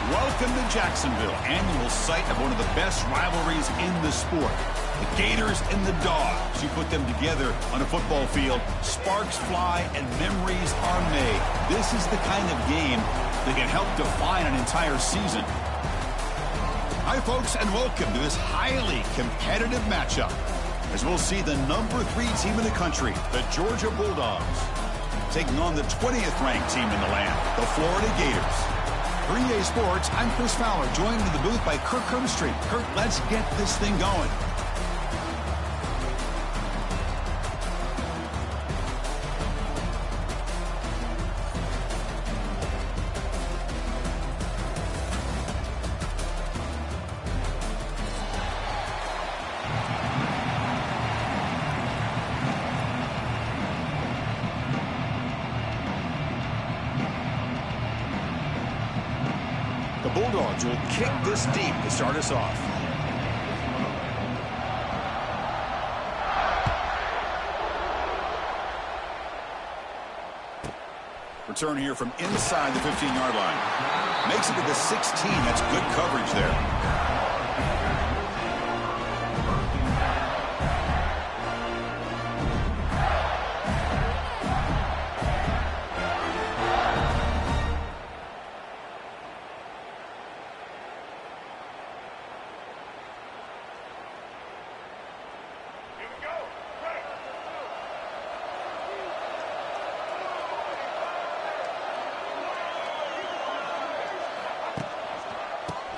Welcome to Jacksonville, annual site of one of the best rivalries in the sport. The Gators and the Dogs. You put them together on a football field, sparks fly and memories are made. This is the kind of game that can help define an entire season. Hi, folks, and welcome to this highly competitive matchup, as we'll see the number 3 team in the country, the Georgia Bulldogs, taking on the 20th ranked team in the land, the Florida Gators. For EA Sports, I'm Chris Fowler, joined in the booth by Kirk Herbstreit. Kirk, let's get this thing going. The Bulldogs will kick this deep to start us off. Return here from inside the 15-yard line. Makes it to the 16. That's good coverage there.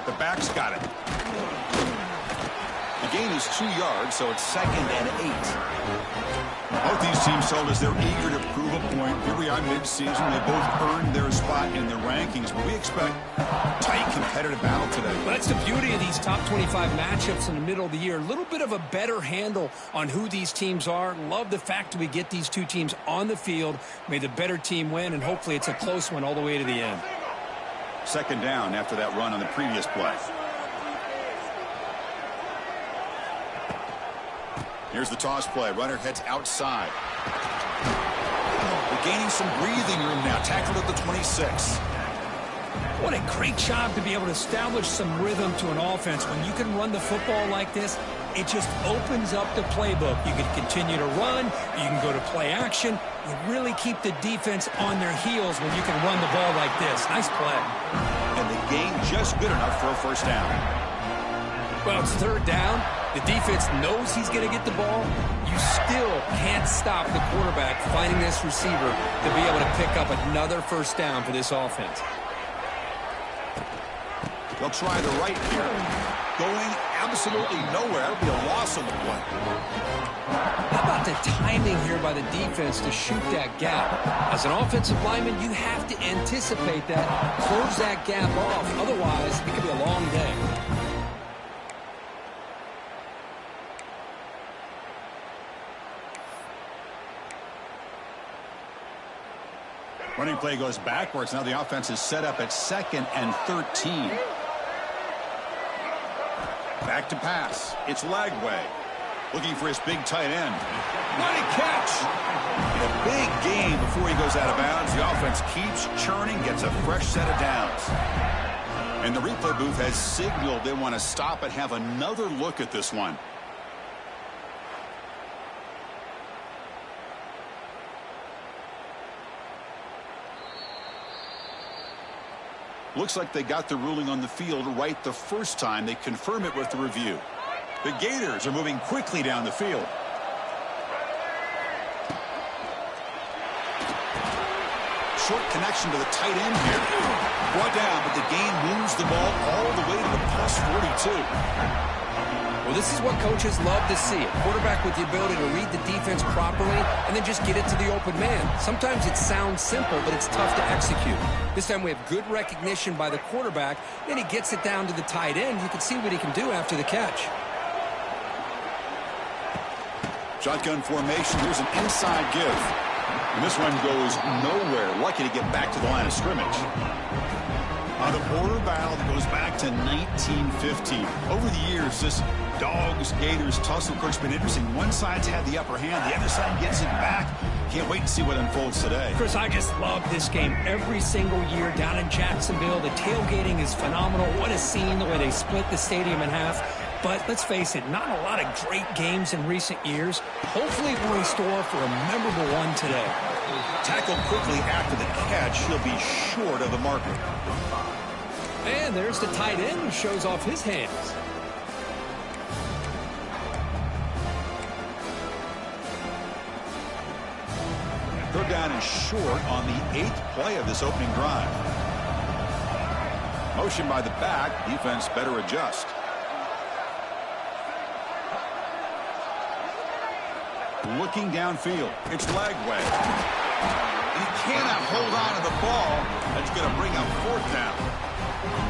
The back's got it. The gain is 2 yards, so it's 2nd and 8. Both these teams told us they're eager to prove a point. Here we are mid-season. They both earned their spot in the rankings, but we expect tight, competitive battle today. Well, that's the beauty of these top 25 matchups in the middle of the year. A little bit of a better handle on who these teams are. Love the fact that we get these two teams on the field. May the better team win, and hopefully it's a close one all the way to the end. 2nd down after that run on the previous play. Here's the toss play. Runner heads outside. We're gaining some breathing room now. Tackled at the 26. What a great job to be able to establish some rhythm to an offense. When you can run the football like this, it just opens up the playbook. You can continue to run. You can go to play action. You really keep the defense on their heels when you can run the ball like this. Nice play. And the gain just good enough for a 1st down. Well, it's 3rd down. The defense knows he's going to get the ball. You still can't stop the quarterback finding this receiver to be able to pick up another 1st down for this offense. They'll try the right here. Going absolutely nowhere. That'll be a loss on the play. How about the timing here by the defense to shoot that gap? As an offensive lineman, you have to anticipate that, close that gap off. Otherwise, it could be a long day. Running play goes backwards. Now the offense is set up at 2nd and 13. Back to pass. It's Lagway. Looking for his big tight end. What a catch! And a big gain before he goes out of bounds. The offense keeps churning, gets a fresh set of downs. And the replay booth has signaled they want to stop and have another look at this one. Looks like they got the ruling on the field right the first time. They confirm it with the review. The Gators are moving quickly down the field. Short connection to the tight end here. Brought down, but the gain moves the ball all the way to the plus 42. Well, this is what coaches love to see. A quarterback with the ability to read the defense properly and then just get it to the open man. Sometimes it sounds simple, but it's tough to execute. This time we have good recognition by the quarterback. Then he gets it down to the tight end. You can see what he can do after the catch. Shotgun formation. Here's an inside give. And this one goes nowhere. Lucky to get back to the line of scrimmage. The border battle that goes back to 1915. Over the years, this Dogs-Gators tussle, of course, been interesting. One side's had the upper hand. The other side gets it back. Can't wait to see what unfolds today. Chris, I just love this game every single year down in Jacksonville. The tailgating is phenomenal. What a scene, the way they split the stadium in half. But let's face it, not a lot of great games in recent years. Hopefully we're in store for a memorable one today. Tackled quickly after the catch. He'll be short of the marker. And there's the tight end who shows off his hands. Third down and short on the 8th play of this opening drive. Motion by the back. Defense better adjust. Looking downfield. It's Lagway. He cannot hold on to the ball. That's going to bring up 4th down.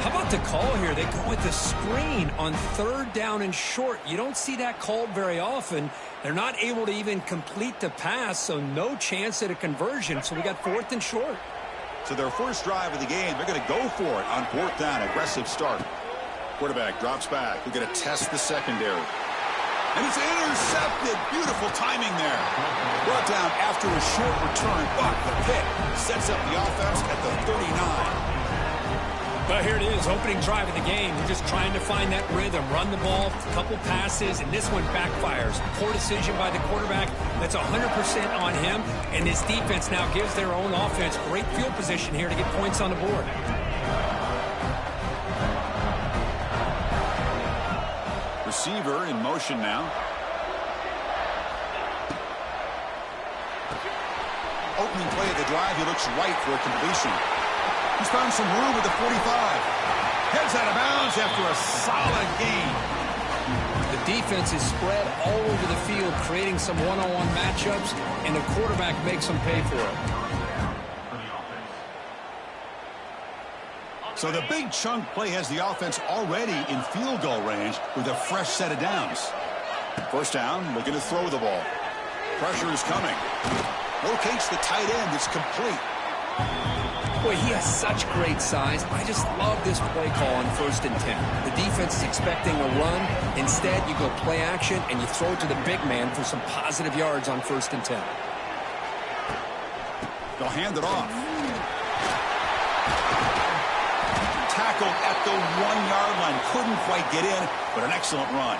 How about the call here? They go with the screen on 3rd down and short. You don't see that called very often. They're not able to even complete the pass, so no chance at a conversion. So we got 4th and short. So their first drive of the game, they're going to go for it on 4th down. Aggressive start. Quarterback drops back. They're going to test the secondary. And it's intercepted. Beautiful timing there. Brought down after a short return, but the pick sets up the offense at the 39. But here it is, opening drive of the game. We're just trying to find that rhythm, run the ball, a couple passes, and this one backfires. Poor decision by the quarterback. That's 100% on him, and this defense now gives their own offense great field position here to get points on the board. Receiver in motion now. Opening play of the drive, he looks right for a completion. He's found some room at the 45. Heads out of bounds after a solid gain. The defense is spread all over the field, creating some one-on-one matchups, and the quarterback makes them pay for it. So the big chunk play has the offense already in field goal range with a fresh set of downs. First down, looking to throw the ball. Pressure is coming. Locates the tight end. It's complete. Boy, he has such great size. I just love this play call on 1st and 10. The defense is expecting a run. Instead, you go play action, and you throw it to the big man for some positive yards on 1st and 10. They'll hand it off. Tackled at the 1-yard line. Couldn't quite get in, but an excellent run.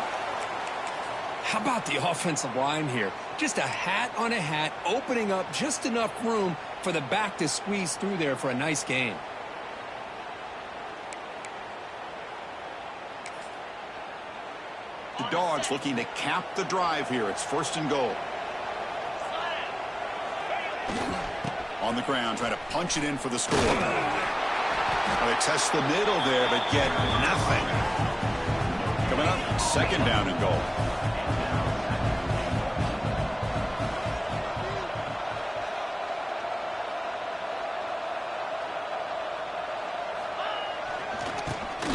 How about the offensive line here? Just a hat on a hat, opening up just enough room for the back to squeeze through there for a nice gain. The Dogs looking to cap the drive here. It's 1st and goal. On the ground, trying to punch it in for the score. Well, they test the middle there, but get nothing. Coming up, 2nd down and goal.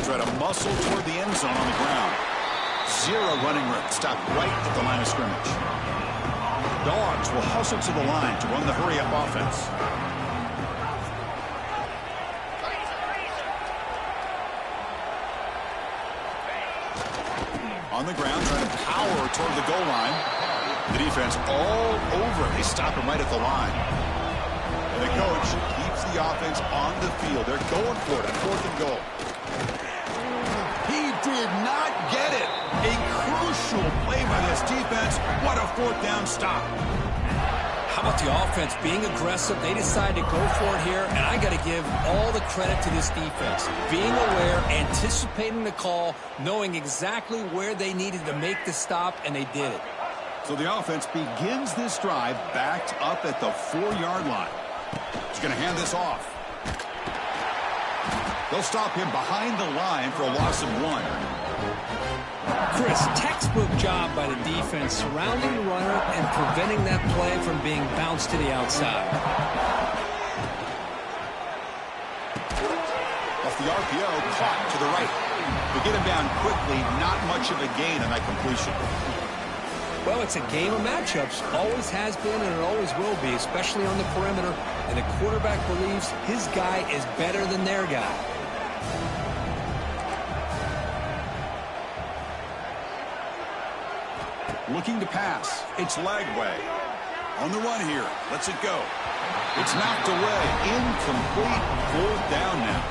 Try to muscle toward the end zone on the ground. 0 running room. Stopped right at the line of scrimmage. Dogs will hustle to the line to run the hurry-up offense. On the ground, trying to power toward the goal line. The defense all over. They stop him right at the line. And the coach keeps the offense on the field. They're going for it on 4th and goal. He did not get it. A crucial play by this defense. What a 4th down stop. How about the offense being aggressive? They decided to go for it here, and I got to give all the credit to this defense. Being aware, anticipating the call, knowing exactly where they needed to make the stop, and they did it. So the offense begins this drive backed up at the 4-yard line. He's going to hand this off. They'll stop him behind the line for a loss of 1. Chris, textbook job by the defense surrounding the runner and preventing that play from being bounced to the outside. Off the RPO, caught to the right. To get him down quickly, not much of a gain on that completion. Well, it's a game of matchups. Always has been and it always will be, especially on the perimeter. And the quarterback believes his guy is better than their guy. Looking to pass. It's Lagway. On the run here. Lets it go. It's knocked away. Incomplete. 4th down now.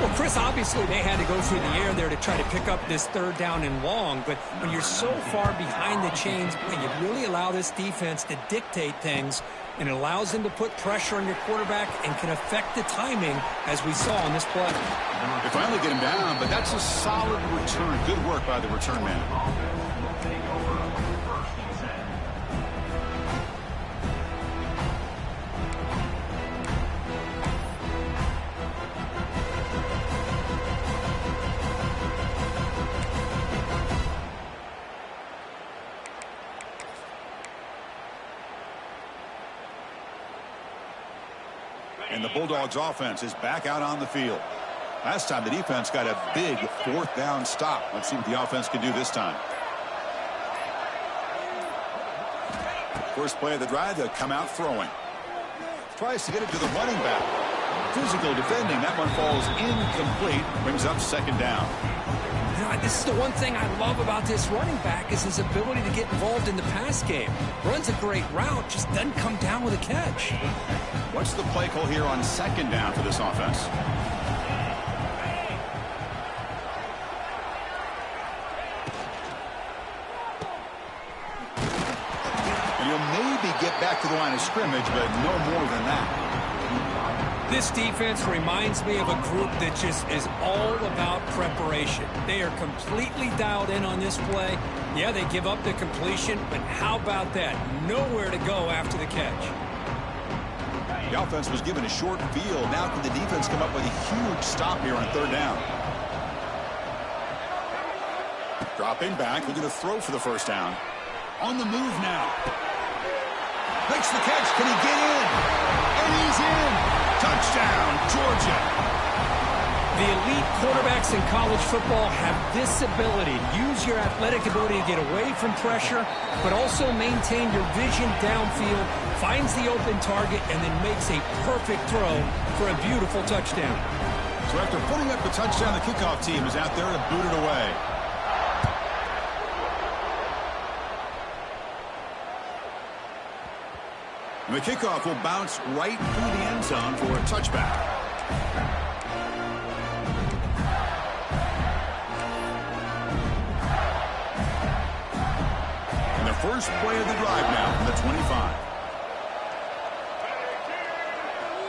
Well, Chris, obviously they had to go through the air there to try to pick up this 3rd down and long, but when you're so far behind the chains, you really allow this defense to dictate things, and it allows them to put pressure on your quarterback and can affect the timing, as we saw on this play. They finally get him down, but that's a solid return. Good work by the return man. And the Bulldogs offense is back out on the field. Last time the defense got a big 4th down stop. Let's see what the offense can do this time. First play of the drive, they'll come out throwing. Tries to get it to the running back. Physical defending. That one falls incomplete. Brings up 2nd down. This is the one thing I love about this running back is his ability to get involved in the pass game. Runs a great route, just doesn't come down with a catch. What's the play call here on 2nd down for this offense? And he'll maybe get back to the line of scrimmage, but no more than that. This defense reminds me of a group that just is all about preparation. They are completely dialed in on this play. Yeah, they give up the completion, but how about that? Nowhere to go after the catch. The offense was given a short field. Now can the defense come up with a huge stop here on 3rd down? Dropping back, looking to throw for the 1st down. On the move now. Makes the catch. Can he get in? And he's in. Touchdown, Georgia. The elite quarterbacks in college football have this ability. Use your athletic ability to get away from pressure, but also maintain your vision downfield, finds the open target, and then makes a perfect throw for a beautiful touchdown. So after putting up the touchdown, the kickoff team is out there to boot it away. And the kickoff will bounce right through the end zone for a touchback. And the first play of the drive now from the 25.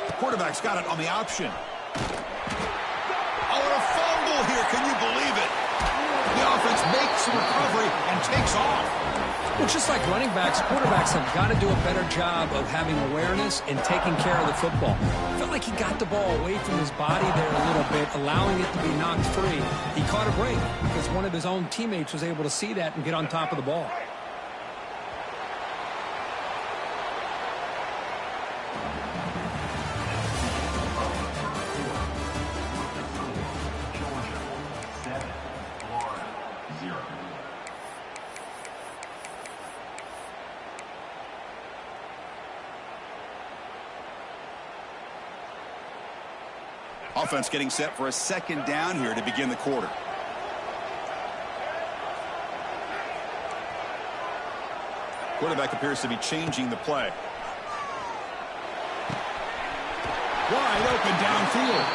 The quarterback's got it on the option. Oh, and a fumble here. Can you believe it? The offense makes a recovery and takes off. Well, just like running backs, quarterbacks have got to do a better job of having awareness and taking care of the football. I felt like he got the ball away from his body there a little bit, allowing it to be knocked free. He caught a break because one of his own teammates was able to see that and get on top of the ball. Offense getting set for a 2nd down here to begin the quarter. Quarterback appears to be changing the play. Wide open downfield.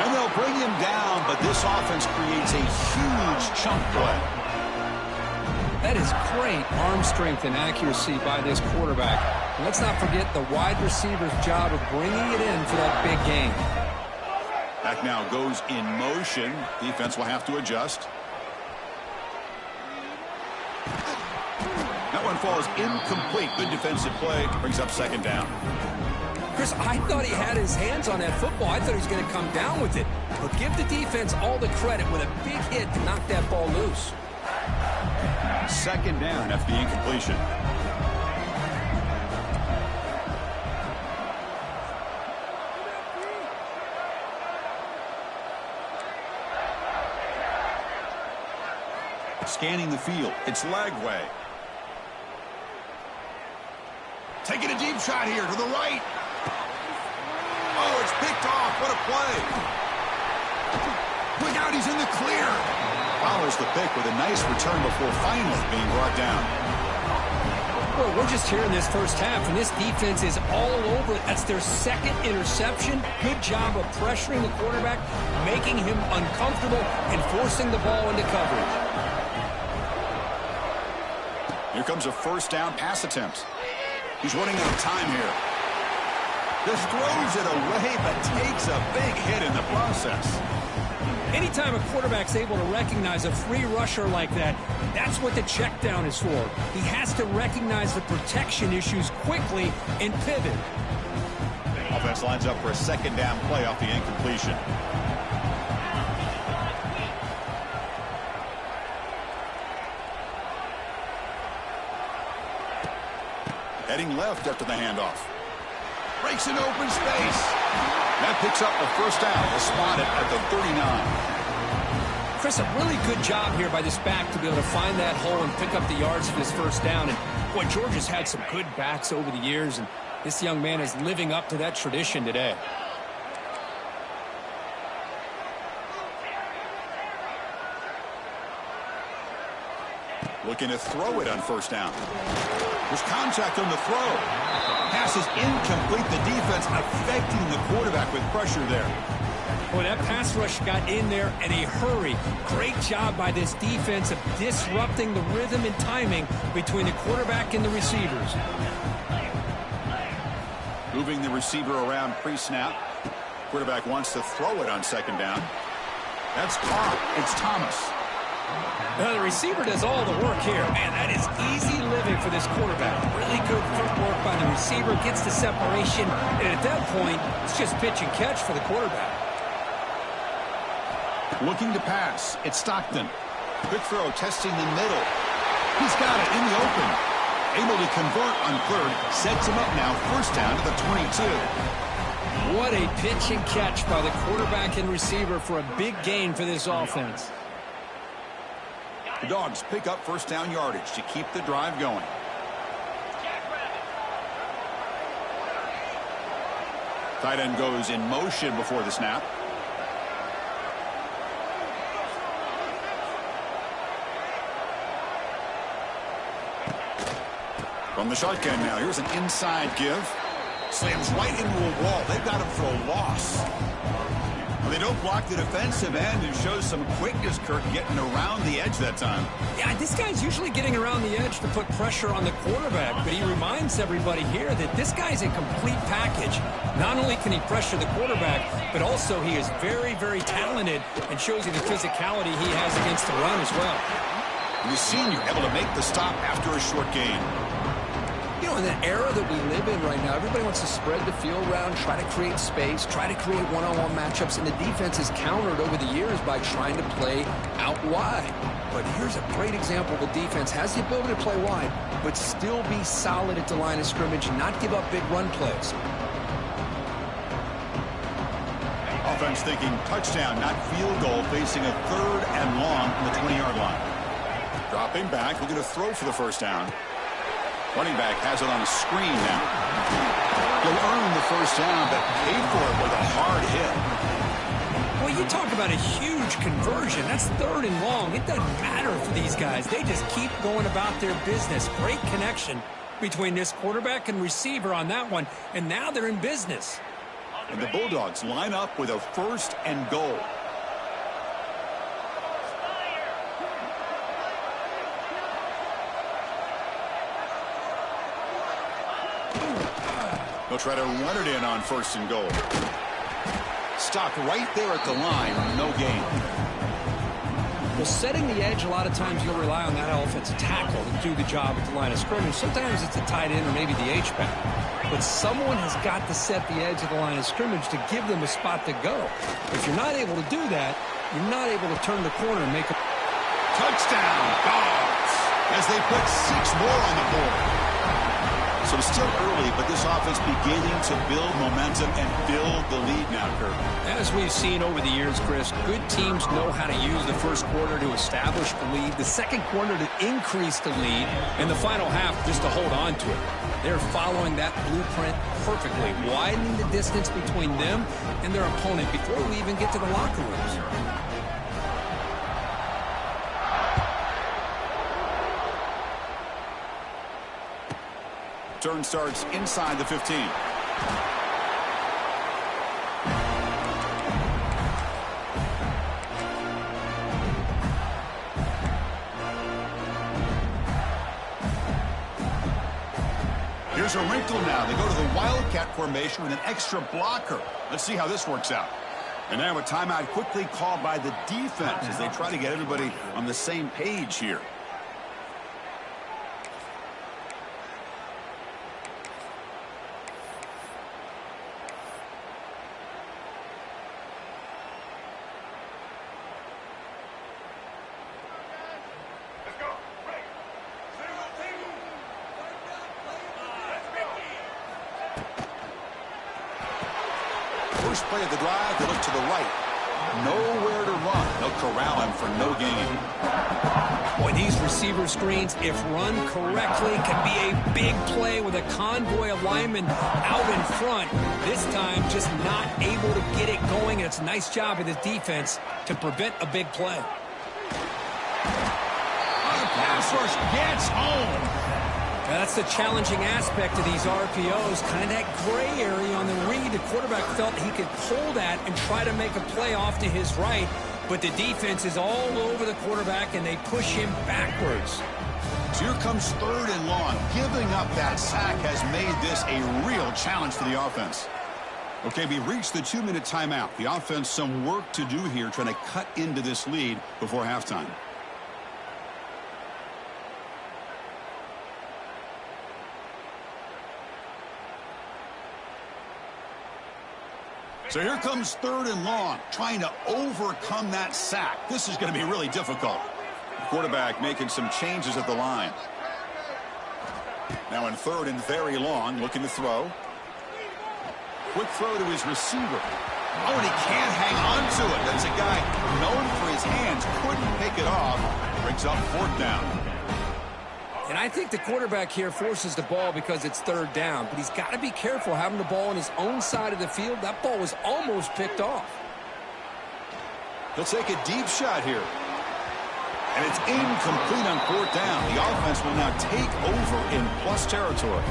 And they'll bring him down, but this offense creates a huge chunk play. That is great arm strength and accuracy by this quarterback. And let's not forget the wide receiver's job of bringing it in for that big gain. Back now goes in motion. Defense will have to adjust. That one falls incomplete. Good defensive play. Brings up 2nd down. Chris, I thought he had his hands on that football. I thought he was going to come down with it. But give the defense all the credit with a big hit to knock that ball loose. 2nd down after the incompletion. Scanning the field. It's Lagway. Taking a deep shot here to the right. Oh, it's picked off. What a play. Look out, he's in the clear. Follows the pick with a nice return before finally being brought down. Well, we're just here in this first half, and this defense is all over. That's their second interception. Good job of pressuring the quarterback, making him uncomfortable, and forcing the ball into coverage. Here comes a first down pass attempt. He's running out of time here. Just throws it away, but takes a big hit in the process. Anytime a quarterback's able to recognize a free rusher like that, that's what the check down is for. He has to recognize the protection issues quickly and pivot. Offense lines up for a second down play off the incompletion. Heading left after the handoff. Breaks an open space. That picks up a first down. They'll spot it at the 39. Chris, a really good job here by this back to be able to find that hole and pick up the yards for this first down. And boy, Georgia's had some good backs over the years, and this young man is living up to that tradition today. Looking to throw it on first down. There's contact on the throw. Pass is incomplete. The defense affecting the quarterback with pressure there. Boy, that pass rush got in there in a hurry. Great job by this defense of disrupting the rhythm and timing between the quarterback and the receivers. Moving the receiver around pre-snap. Quarterback wants to throw it on second down. That's caught. It's Thomas. Now, the receiver does all the work here. Man, that is easy living for this quarterback. Really good footwork by the receiver. Gets the separation. And at that point, it's just pitch and catch for the quarterback. Looking to pass. It's Stockton. Quick throw, testing the middle. He's got it in the open. Able to convert on third. Sets him up now. First down to the 22. What a pitch and catch by the quarterback and receiver for a big gain for this offense. The Dogs pick up first down yardage to keep the drive going. Tight end goes in motion before the snap. From the shotgun now, here's an inside give. Slams right into a wall. They've got him for a loss. Well, they don't block the defensive end and shows some quickness, Kirk, getting around the edge that time. Yeah, this guy's usually getting around the edge to put pressure on the quarterback, but he reminds everybody here that this guy's a complete package. Not only can he pressure the quarterback, but also he is very, very talented and shows you the physicality he has against the run as well. And the senior able to make the stop after a short gain. You know, in the era that we live in right now, everybody wants to spread the field around, try to create space, try to create one-on-one matchups, and the defense has countered over the years by trying to play out wide. But here's a great example. The defense has the ability to play wide, but still be solid at the line of scrimmage and not give up big run plays. Offense thinking touchdown, not field goal, facing a third and long from the 20-yard line. Dropping back, looking to throw for the first down. Running back has it on a screen now. He'll earn the first down, but paid for it with a hard hit. Well, you talk about a huge conversion. That's third and long. It doesn't matter for these guys. They just keep going about their business. Great connection between this quarterback and receiver on that one, and now they're in business. And the Bulldogs line up with a first and goal. They'll try to run it in on first and goal. Stopped right there at the line, no gain. Well, setting the edge, a lot of times you'll rely on that offensive tackle to do the job at the line of scrimmage. Sometimes it's a tight end or maybe the H-back. But someone has got to set the edge of the line of scrimmage to give them a spot to go. If you're not able to do that, you're not able to turn the corner and make a touchdown, Dogs, as they put 6 more on the board. So it's still early, but this offense beginning to build momentum and build the lead now, Kirk. As we've seen over the years, Chris, good teams know how to use the first quarter to establish the lead, the second quarter to increase the lead, and the final half just to hold on to it. They're following that blueprint perfectly, widening the distance between them and their opponent before we even get to the locker rooms. Return starts inside the 15. Here's a wrinkle now. They go to the Wildcat formation with an extra blocker. Let's see how this works out. And now a timeout quickly called by the defense as they try to get everybody on the same page here. First play of the drive, they look to the right. Nowhere to run. They'll corral him for no gain. Boy, these receiver screens, if run correctly, can be a big play with a convoy of linemen out in front. This time, just not able to get it going. And it's a nice job of the defense to prevent a big play. The pass rush gets home. Now, that's the challenging aspect of these RPOs, kind of that gray area on the read. The quarterback felt he could pull that and try to make a play off to his right, but the defense is all over the quarterback, and they push him backwards. So here comes 3rd and long. Giving up that sack has made this a real challenge for the offense. Okay, we reached the 2-minute timeout. The offense some work to do here, trying to cut into this lead before halftime. So here comes 3rd and long, trying to overcome that sack. This is going to be really difficult. The quarterback making some changes at the line. Now in 3rd and very long, looking to throw. Quick throw to his receiver. Oh, and he can't hang on to it. That's a guy known for his hands. Couldn't pick it off. Brings up 4th down. And I think the quarterback here forces the ball because it's 3rd down. But he's got to be careful having the ball on his own side of the field. That ball was almost picked off. He'll take a deep shot here. And it's incomplete on 4th down. The offense will now take over in plus territory.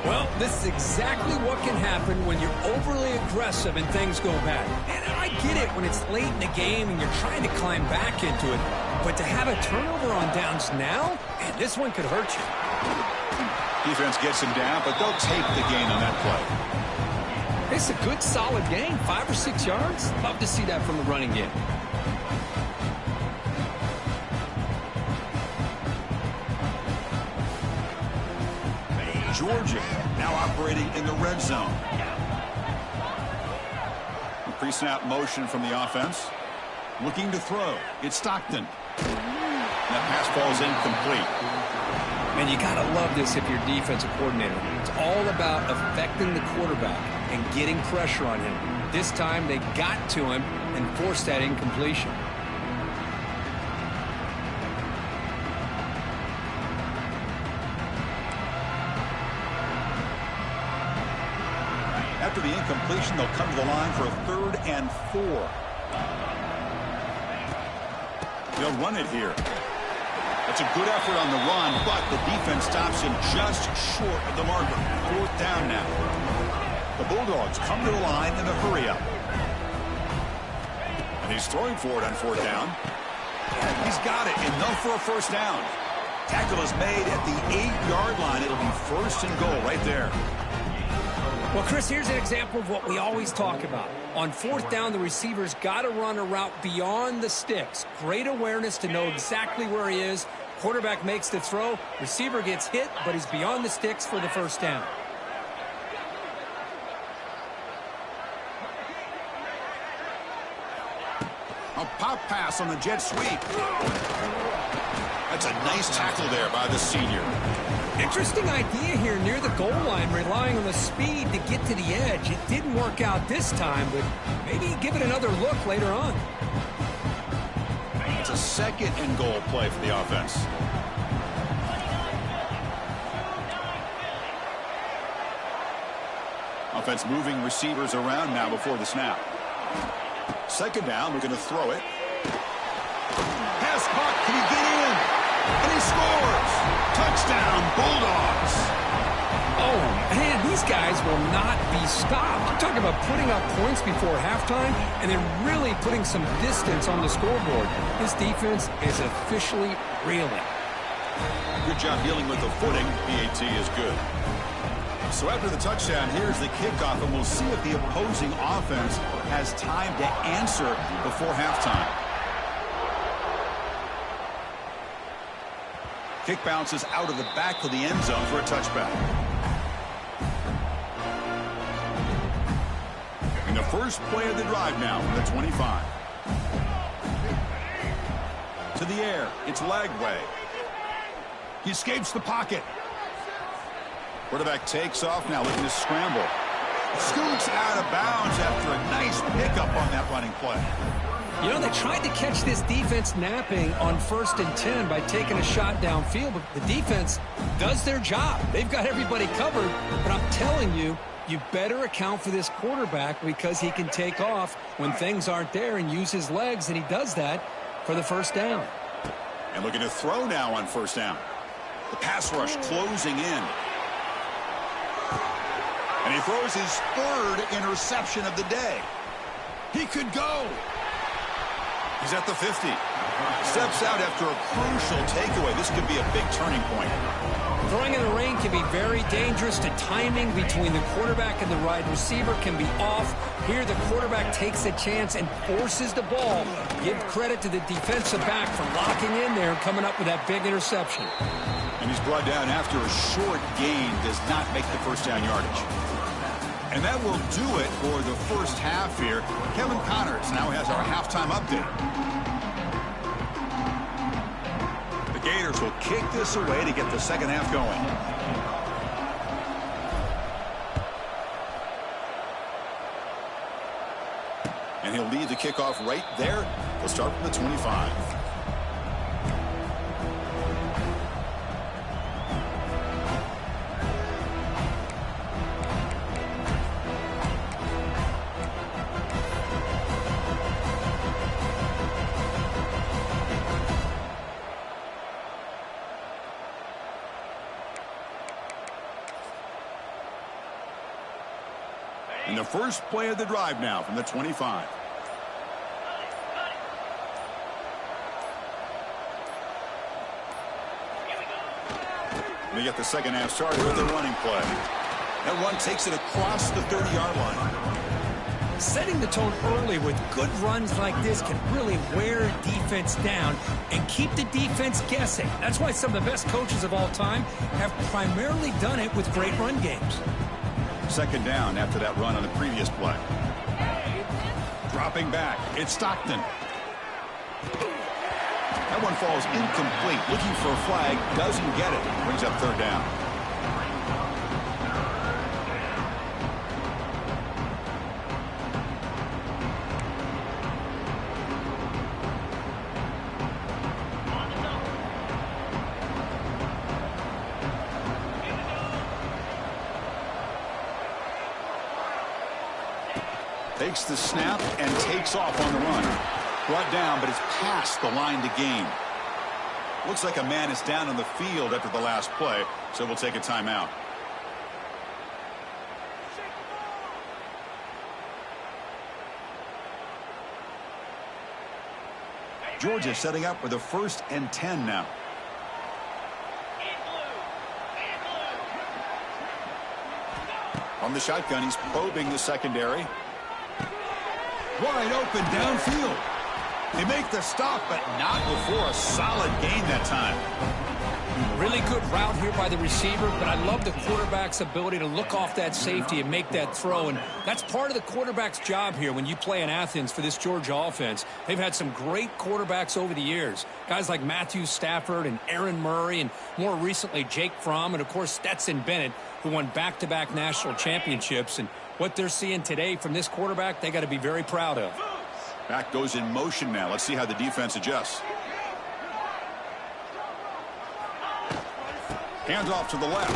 Well, this is exactly what can happen when you're overly aggressive and things go bad. And I get it when it's late in the game and you're trying to climb back into it. But to have a turnover on downs now, man, this one could hurt you. Defense gets him down, but they'll take the gain on that play. It's a good, solid gain, 5 or 6 yards. Love to see that from the running game. Georgia now operating in the red zone. Pre-snap motion from the offense. Looking to throw. It's Stockton. That pass falls incomplete. Man, you got to love this if you're defensive coordinator. It's all about affecting the quarterback and getting pressure on him. This time they got to him and forced that incompletion. After the incompletion, they'll come to the line for a 3rd and 4. They'll run it here. That's a good effort on the run, but the defense stops him just short of the marker. 4th down now. The Bulldogs come to the line in a hurry-up. And he's throwing for it on 4th down. He's got it, enough for a 1st down. Tackle is made at the 8-yard line. It'll be 1st and goal right there. Well, Chris, here's an example of what we always talk about. On 4th down, the receiver's got to run a route beyond the sticks. Great awareness to know exactly where he is. Quarterback makes the throw. Receiver gets hit, but he's beyond the sticks for the 1st down. A pop pass on the jet sweep. That's a nice tackle there by the senior. Interesting idea here near the goal line, relying on the speed to get to the edge. It didn't work out this time, but maybe give it another look later on. It's a 2nd and goal play for the offense. Offense moving receivers around now before the snap. 2nd down, we're going to throw it. Pass caught, can he get in? And he scores! Touchdown, Bulldogs! Oh, man, these guys will not be stopped. You're talking about putting up points before halftime and then really putting some distance on the scoreboard. This defense is officially reeling. Good job dealing with the footing. PAT is good. So after the touchdown, here's the kickoff, and we'll see if the opposing offense has time to answer before halftime. Kick bounces out of the back of the end zone for a touchback. In the first play of the drive now from the 25. To the air, it's Lagway. He escapes the pocket. Quarterback takes off now, looking to scramble. Scoots out of bounds after a nice pickup on that running play. You know, they tried to catch this defense napping on 1st and 10 by taking a shot downfield, but the defense does their job. They've got everybody covered, but I'm telling you, you better account for this quarterback because he can take off when things aren't there and use his legs, and he does that for the first down. And looking to throw now on first down. The pass rush closing in. And he throws his 3rd interception of the day. He could go. He's at the 50. Steps out after a crucial takeaway. This could be a big turning point. Throwing in the rain can be very dangerous. The timing between the quarterback and the wide receiver can be off. Here the quarterback takes a chance and forces the ball. Give credit to the defensive back for locking in there and coming up with that big interception. And he's brought down after a short gain. Does not make the first down yardage. And that will do it for the first half here. Kevin Connors now has our halftime update. The Gators will kick this away to get the second half going. And he'll lead the kickoff right there. He'll start from the 25. In the first play of the drive now from the 25. They get the second half started with a running play. That run takes it across the 30-yard line. Setting the tone early with good runs like this can really wear defense down and keep the defense guessing. That's why some of the best coaches of all time have primarily done it with great run games. Second down after that run on the previous play. Dropping back, it's Stockton. That one falls incomplete. Looking for a flag, doesn't get it. Brings up third down. Takes the snap and takes off on the run. Brought down, but it's past the line to gain. Looks like a man is down on the field after the last play, so we'll take a timeout. Georgia setting up with a 1st and 10 now. On the shotgun, he's probing the secondary. Wide open downfield. They make the stop, but not before a solid gain that time. Really good route here by the receiver, but I love the quarterback's ability to look off that safety and make that throw. And that's part of the quarterback's job here when you play in Athens for this Georgia offense. They've had some great quarterbacks over the years. Guys like Matthew Stafford and Aaron Murray, and more recently Jake Fromm, and of course Stetson Bennett, who won back-to-back national championships. And what they're seeing today from this quarterback, they got to be very proud of. Back goes in motion now. Let's see how the defense adjusts. Hands off to the left.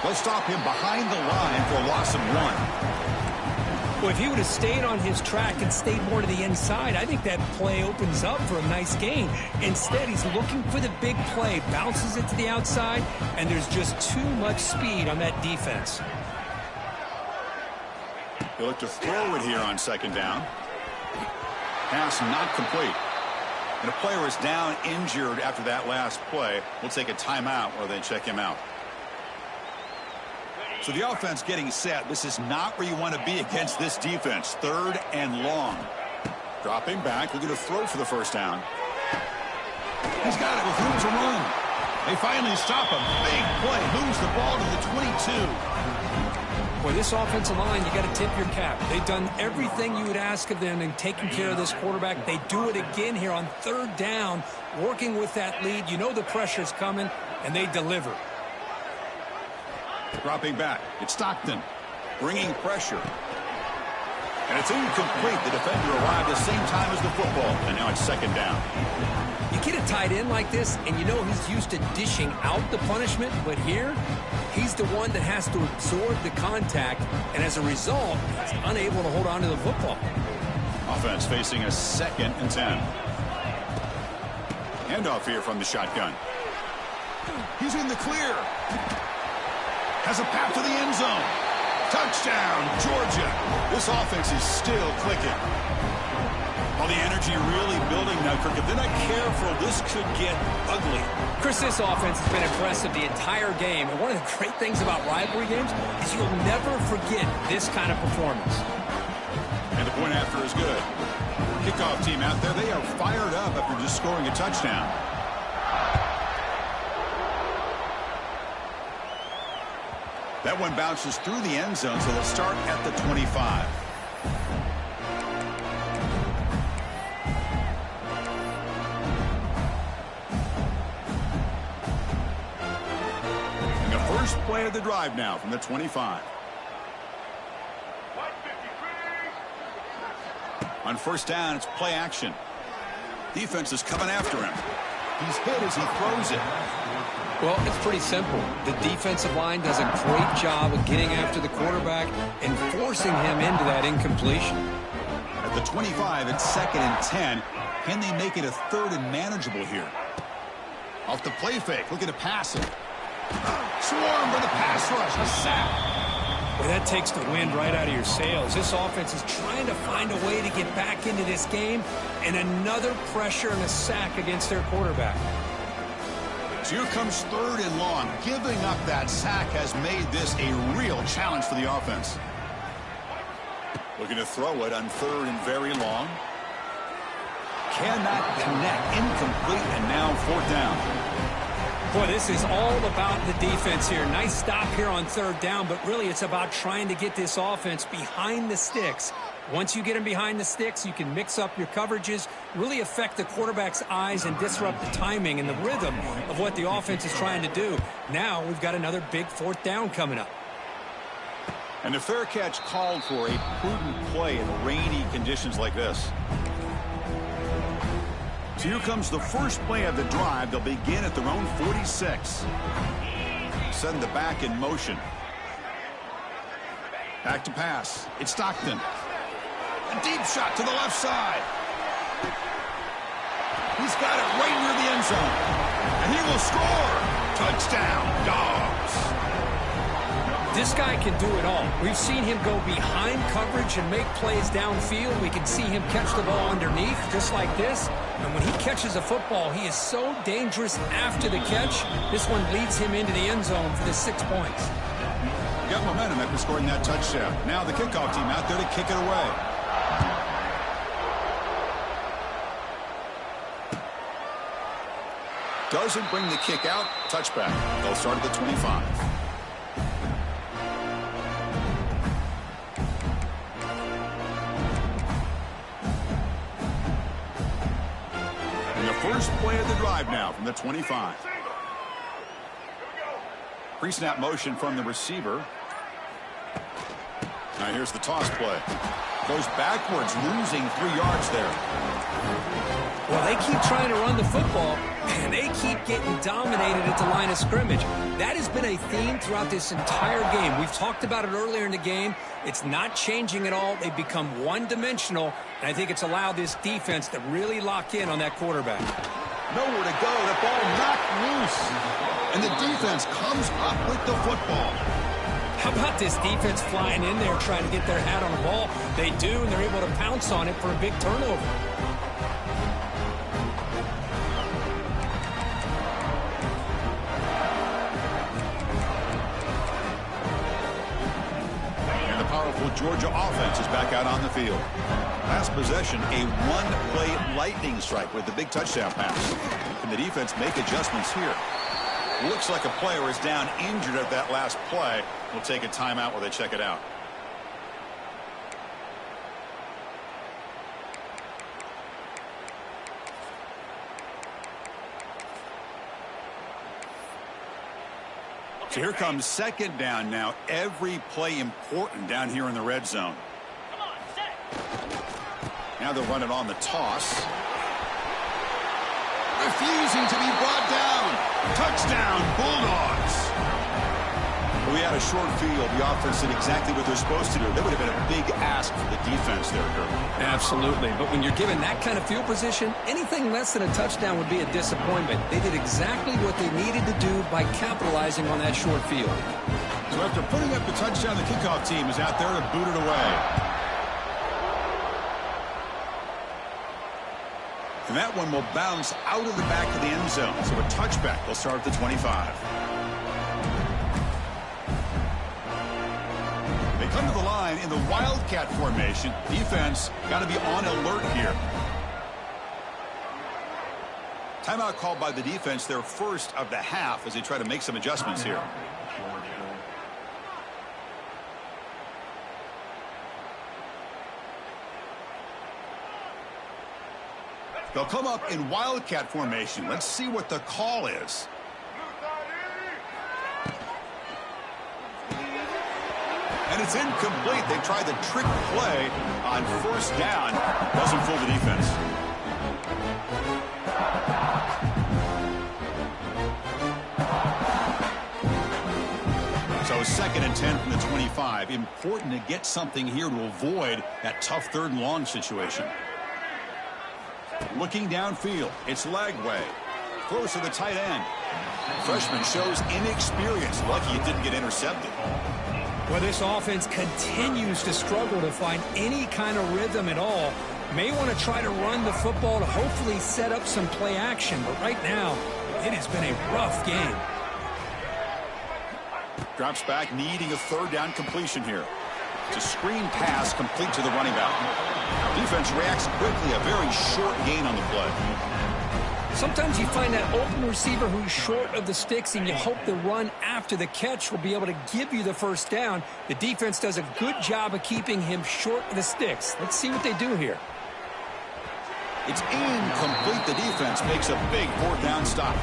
They'll stop him behind the line for a loss of 1. Well, if he would have stayed on his track and stayed more to the inside, I think that play opens up for a nice gain. Instead, he's looking for the big play, bounces it to the outside, and there's just too much speed on that defense. He'll look to throw it here on second down. Pass not complete. And a player is down injured after that last play. We'll take a timeout while they check him out. So the offense getting set. This is not where you want to be against this defense. Third and long. Dropping back. Looking to throw for the first down. He's got it with room to run. They finally stop him. Big play. Moves the ball to the 22. Boy, this offensive line, you got to tip your cap. They've done everything you would ask of them in taking care of this quarterback. They do it again here on third down, working with that lead. You know the pressure's coming, and they deliver. Dropping back. It's Stockton. Bringing pressure. And it's incomplete. The defender arrived at the same time as the football. And now it's second down. You get a tight end like this, and you know he's used to dishing out the punishment. But here, he's the one that has to absorb the contact. And as a result, he's unable to hold on to the football. Offense facing a 2nd and 10. Handoff here from the shotgun. He's in the clear. Has a path to the end zone. Touchdown, Georgia. This offense is still clicking. All the energy really building now, Kirk. If they're not careful, this could get ugly. Chris, this offense has been impressive the entire game. And one of the great things about rivalry games is you'll never forget this kind of performance. And the point after is good. Kickoff team out there, they are fired up after just scoring a touchdown. That one bounces through the end zone, so they'll start at the 25. And the first play of the drive now from the 25. On first down, it's play action. Defense is coming after him. He's hit as he throws it. Well, it's pretty simple. The defensive line does a great job of getting after the quarterback and forcing him into that incompletion. At the 25, it's 2nd and 10. Can they make it a 3rd and manageable here? Off the play fake, looking to pass it. Swarm for the pass rush, a sack. Well, that takes the wind right out of your sails. This offense is trying to find a way to get back into this game, and another pressure and a sack against their quarterback. So here comes 3rd and long. Giving up that sack has made this a real challenge for the offense. Looking to throw it on 3rd and very long. Cannot connect. Incomplete, and now 4th down. Boy, this is all about the defense here. Nice stop here on 3rd down, but really it's about trying to get this offense behind the sticks. Once you get them behind the sticks, you can mix up your coverages, really affect the quarterback's eyes and disrupt the timing and the rhythm of what the offense is trying to do. Now we've got another big 4th down coming up. And the fair catch called for a prudent play in rainy conditions like this. So here comes the first play of the drive. They'll begin at their own 46. Send the back in motion. Back to pass. It's Stockton. A deep shot to the left side. He's got it right near the end zone. And he will score. Touchdown, Dogs. This guy can do it all. We've seen him go behind coverage and make plays downfield. We can see him catch the ball underneath just like this. And when he catches a football, he is so dangerous after the catch. This one leads him into the end zone for the 6 points. Got momentum after scoring that touchdown. Now the kickoff team out there to kick it away. Doesn't bring the kick out. Touchback. They'll start at the 25. And the first play of the drive now from the 25. Pre-snap motion from the receiver. Now here's the toss play. Goes backwards, losing 3 yards there. Well, they keep trying to run the football, and they keep getting dominated at the line of scrimmage. That has been a theme throughout this entire game. We've talked about it earlier in the game. It's not changing at all. They've become one-dimensional, and I think it's allowed this defense to really lock in on that quarterback. Nowhere to go. The ball knocked loose. And the defense comes up with the football. How about this defense flying in there trying to get their hat on the ball? They do, and they're able to pounce on it for a big turnover. And the powerful Georgia offense is back out on the field. Last possession, a one-play lightning strike with the big touchdown pass. Can the defense make adjustments here? Looks like a player is down injured at that last play. We'll take a timeout while they check it out. So here comes second down now. Every play important down here in the red zone. Now they'll run it on the toss. Refusing to be brought down. Touchdown, Bulldogs. We had a short field. The offense did exactly what they're supposed to do. That would have been a big ask for the defense there, Kirk. Absolutely. But when you're given that kind of field position, anything less than a touchdown would be a disappointment. They did exactly what they needed to do by capitalizing on that short field. So after putting up the touchdown, the kickoff team is out there to boot it away. And that one will bounce out of the back of the end zone. So a touchback will start at the 25. They come to the line in the Wildcat formation. Defense got to be on alert here. Timeout called by the defense, their first of the half, as they try to make some adjustments here. They'll come up in Wildcat formation. Let's see what the call is. And it's incomplete. They tried the trick play on first down. Doesn't fool the defense. So 2nd and 10 from the 25. Important to get something here to avoid that tough 3rd and long situation. Looking downfield, it's Lagway. Close to the tight end. Freshman shows inexperience. Lucky it didn't get intercepted. Well, this offense continues to struggle to find any kind of rhythm at all. May want to try to run the football to hopefully set up some play action, but right now, it has been a rough game. Drops back, needing a 3rd down completion here. It's a screen pass complete to the running back. Defense reacts quickly, a very short gain on the play. Sometimes you find that open receiver who's short of the sticks, and you hope the run after the catch will be able to give you the first down. The defense does a good job of keeping him short of the sticks. Let's see what they do here. It's incomplete. The defense makes a big 4th down stop.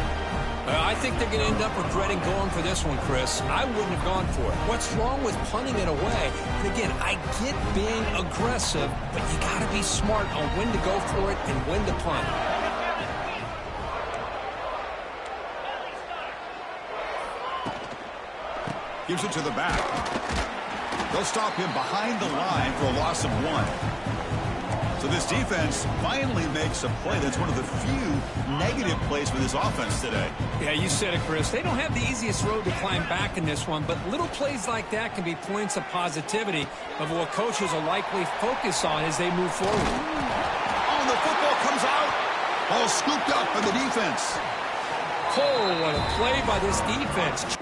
I think they're going to end up regretting going for this one, Chris. I wouldn't have gone for it. What's wrong with punting it away? And again, I get being aggressive, but you got to be smart on when to go for it and when to punt. Gives it to the back. They'll stop him behind the line for a loss of 1. So this defense finally makes a play. That's one of the few negative plays for this offense today. Yeah, you said it, Chris. They don't have the easiest road to climb back in this one, but little plays like that can be points of positivity of what coaches will likely focus on as they move forward. Oh, the football comes out. All scooped up by the defense. Oh, what a play by this defense.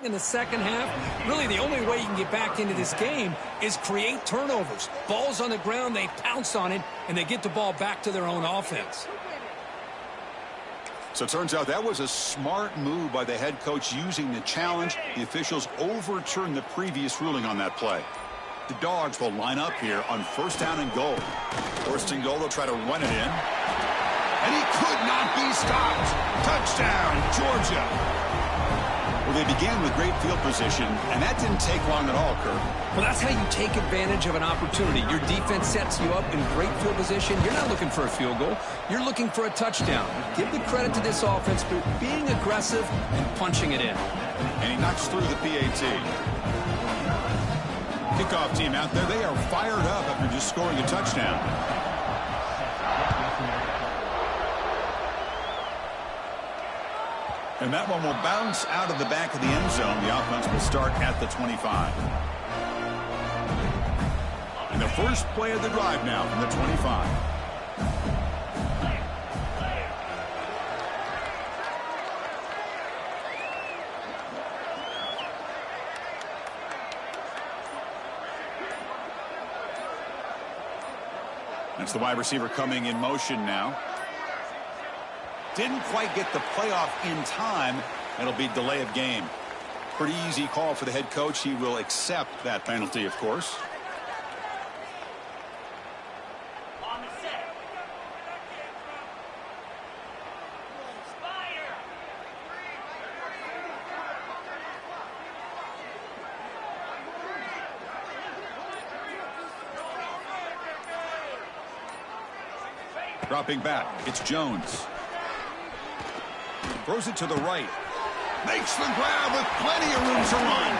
In the second half, really the only way you can get back into this game is create turnovers. Ball's on the ground, they pounce on it, and they get the ball back to their own offense. So it turns out that was a smart move by the head coach using the challenge. The officials overturned the previous ruling on that play. The Dogs will line up here on 1st down and goal. 1st and goal, they'll try to run it in. And he could not be stopped. Touchdown, Georgia. Well, they began with great field position, and that didn't take long at all, Kirk. Well, that's how you take advantage of an opportunity. Your defense sets you up in great field position. You're not looking for a field goal. You're looking for a touchdown. Give the credit to this offense for being aggressive and punching it in. And he knocks through the PAT. Kickoff team out there, they are fired up after just scoring a touchdown. And that one will bounce out of the back of the end zone. The offense will start at the 25. And the first play of the drive now from the 25. That's the wide receiver coming in motion now. Didn't quite get the playoff in time. It'll be delay of game. Pretty easy call for the head coach. He will accept that penalty, of course. On the set. Dropping back, it's Jones. Throws it to the right. Makes the grab with plenty of room to run.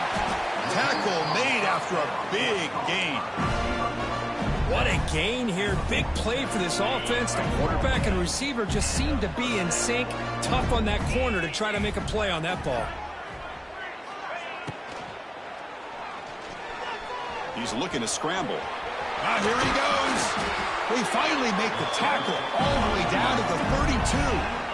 Tackle made after a big gain. What a gain here. Big play for this offense. The quarterback and receiver just seem to be in sync. Tough on that corner to try to make a play on that ball. He's looking to scramble. Here he goes. They finally make the tackle all the way down to the 32.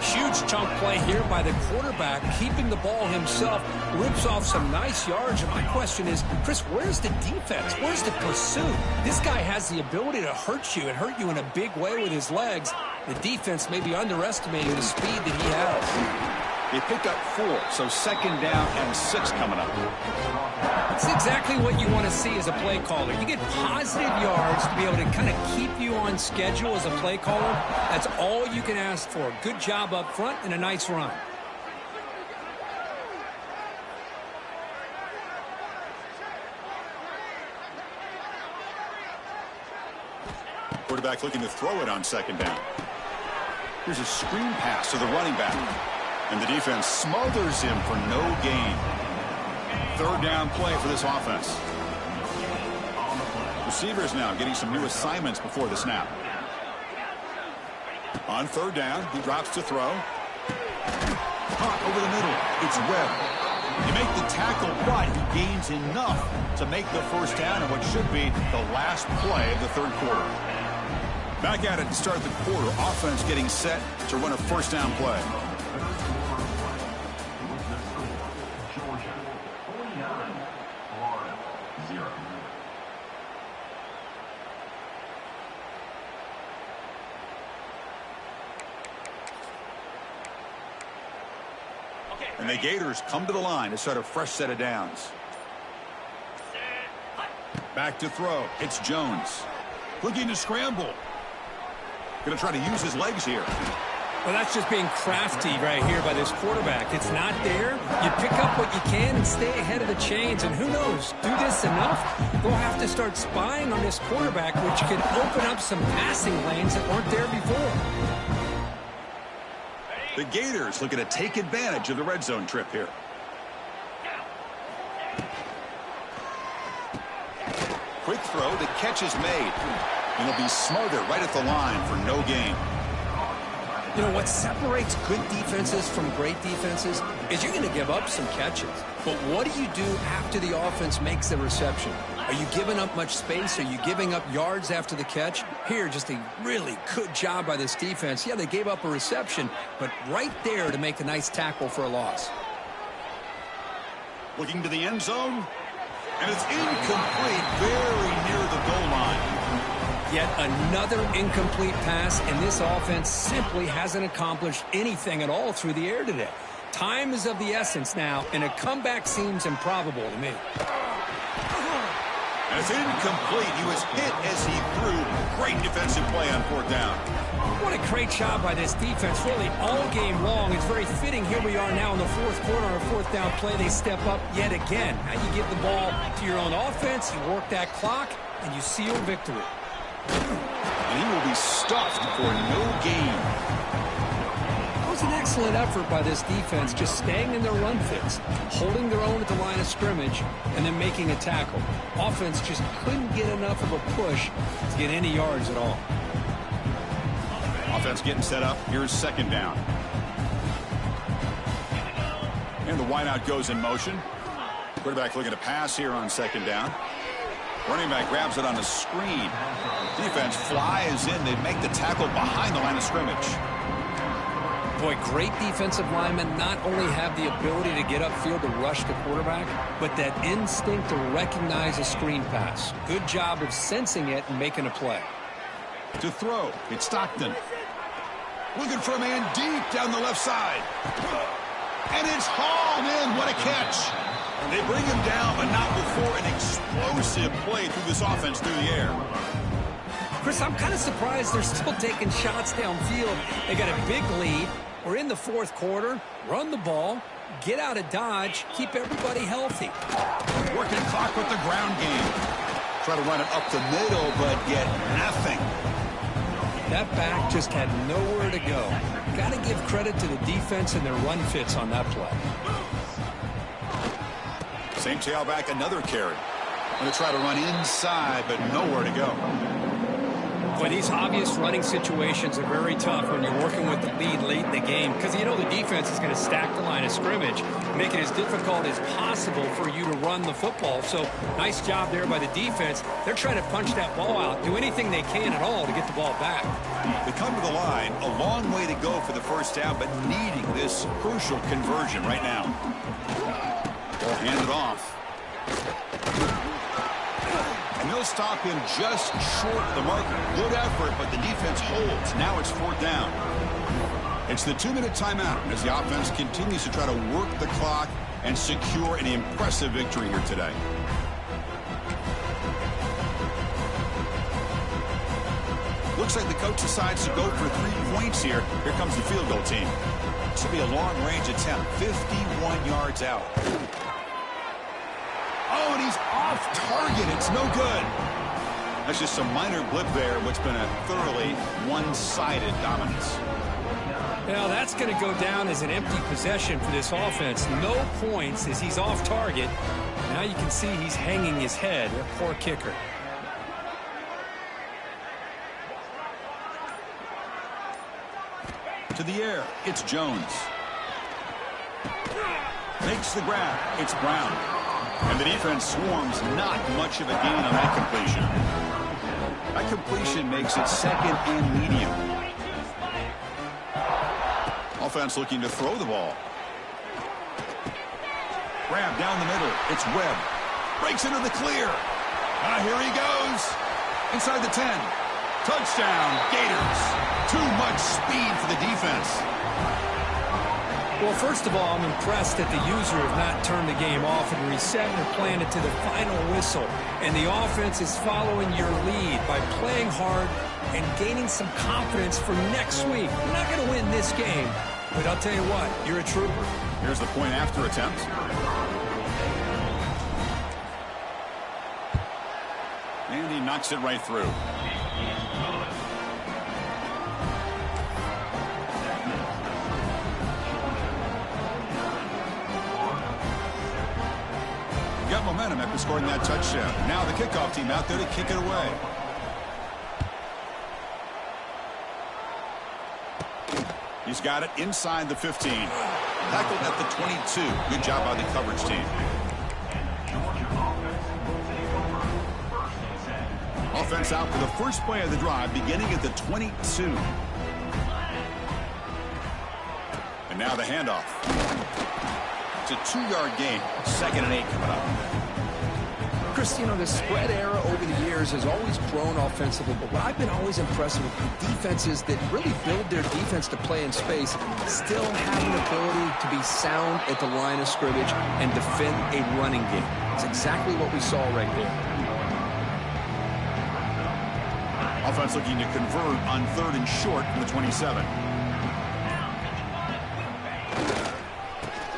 Huge chunk play here by the quarterback, keeping the ball himself, rips off some nice yards. And my question is, Chris, where's the defense? Where's the pursuit? This guy has the ability to hurt you and hurt you in a big way with his legs. The defense may be underestimating the speed that he has. They pick up 4, so second down and 6 coming up. That's exactly what you want to see as a play caller. You get positive yards to be able to kind of keep you on schedule as a play caller. That's all you can ask for. Good job up front and a nice run. Quarterback looking to throw it on second down. Here's a screen pass to the running back. And the defense smothers him for no gain. Third down play for this offense. Receivers now getting some new assignments before the snap. On third down, he drops to throw. Caught over the middle. It's Webb. You make the tackle, but he gains enough to make the first down in what should be the last play of the third quarter. Back at it to start the quarter. Offense getting set to run a first down play. And the Gators come to the line to start a fresh set of downs. Back to throw. It's Jones. Looking to scramble. Going to try to use his legs here. Well, that's just being crafty right here by this quarterback. It's not there. You pick up what you can and stay ahead of the chains. And who knows, do this enough, they'll have to start spying on this quarterback, which could open up some passing lanes that weren't there before. The Gators looking to take advantage of the red zone trip here. Quick throw, the catch is made. And he'll be smothered right at the line for no gain. You know, what separates good defenses from great defenses is you're going to give up some catches. But what do you do after the offense makes the reception? Are you giving up much space? Are you giving up yards after the catch? Here, just a really good job by this defense. Yeah, they gave up a reception, but right there to make a nice tackle for a loss. Looking to the end zone, and it's incomplete, very near the goal line. Yet another incomplete pass, and this offense simply hasn't accomplished anything at all through the air today. Time is of the essence now, and a comeback seems improbable to me. And it's incomplete. He was hit as he threw. Great defensive play on fourth down. What a great job by this defense, really all game long. It's very fitting. Here we are now in the fourth quarter on a fourth down play. They step up yet again. Now you give the ball to your own offense, you work that clock, and you seal victory. And he will be stuffed for no gain. It was an excellent effort by this defense, just staying in their run fits, holding their own at the line of scrimmage, and then making a tackle. Offense just couldn't get enough of a push to get any yards at all. Offense getting set up. Here's second down. And the wideout goes in motion. Quarterback looking to pass here on second down. Running back grabs it on a screen. Defense flies in. They make the tackle behind the line of scrimmage. Boy, great defensive linemen not only have the ability to get upfield to rush the quarterback, but that instinct to recognize a screen pass. Good job of sensing it and making a play. To throw, it's Stockton. Looking for a man deep down the left side. And it's hauled in. What a catch. They bring him down, but not before an explosive play through this offense through the air. Chris, I'm kind of surprised they're still taking shots downfield. They got a big lead. We're in the fourth quarter. Run the ball. Get out of Dodge. Keep everybody healthy. Working clock with the ground game. Try to run it up the middle, but get nothing. That back just had nowhere to go. Got to give credit to the defense and their run fits on that play. Same tailback, another carry. Going to try to run inside, but nowhere to go. Boy, these obvious running situations are very tough when you're working with the lead late in the game because you know the defense is going to stack the line of scrimmage, make it as difficult as possible for you to run the football. So nice job there by the defense. They're trying to punch that ball out, do anything they can at all to get the ball back. They come to the line, a long way to go for the first down, but needing this crucial conversion right now. Ball handed off. And they'll stop him just short of the marker. Good effort, but the defense holds. Now it's fourth down. It's the 2-minute timeout as the offense continues to try to work the clock and secure an impressive victory here today. Looks like the coach decides to go for 3 points here. Here comes the field goal team. This will be a long-range attempt, 51 yards out. Oh, and he's off target. It's no good. That's just a minor blip there, what's been a thoroughly one-sided dominance. Now that's going to go down as an empty possession for this offense. No points as he's off target. Now you can see he's hanging his head. A poor kicker. To the air, it's Jones. Makes the grab. It's Brown. And the defense swarms, not much of a gain on that completion. That completion makes it second and medium. Offense looking to throw the ball. Grab down the middle. It's Webb. Breaks into the clear. Here he goes. Inside the 10. Touchdown, Gators. Too much speed for the defense. Well, first of all, I'm impressed that the user have not turned the game off and reset and planned it to the final whistle. And the offense is following your lead by playing hard and gaining some confidence for next week. You're not going to win this game, but I'll tell you what, you're a trooper. Here's the point after attempt. And he knocks it right through. Got momentum after scoring that touchdown. Now the kickoff team out there to kick it away. He's got it inside the 15. Tackled at the 22. Good job by the coverage team. Offense out for the first play of the drive, beginning at the 22. And now the handoff. It's a 2-yard gain. 2nd and 8 coming up. Chris, you know, the spread era over the years has always grown offensively, but what I've been always impressed with defenses that really build their defense to play in space still have an ability to be sound at the line of scrimmage and defend a running game. It's exactly what we saw right there. offense looking to convert on 3rd and short from the 27.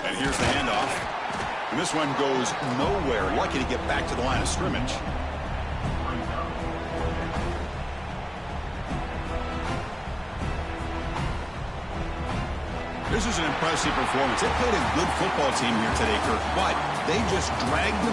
And here's the handoff. And this one goes nowhere. Lucky to get back to the line of scrimmage. This is an impressive performance. They played a good football team here today, Kirk, but they just dragged them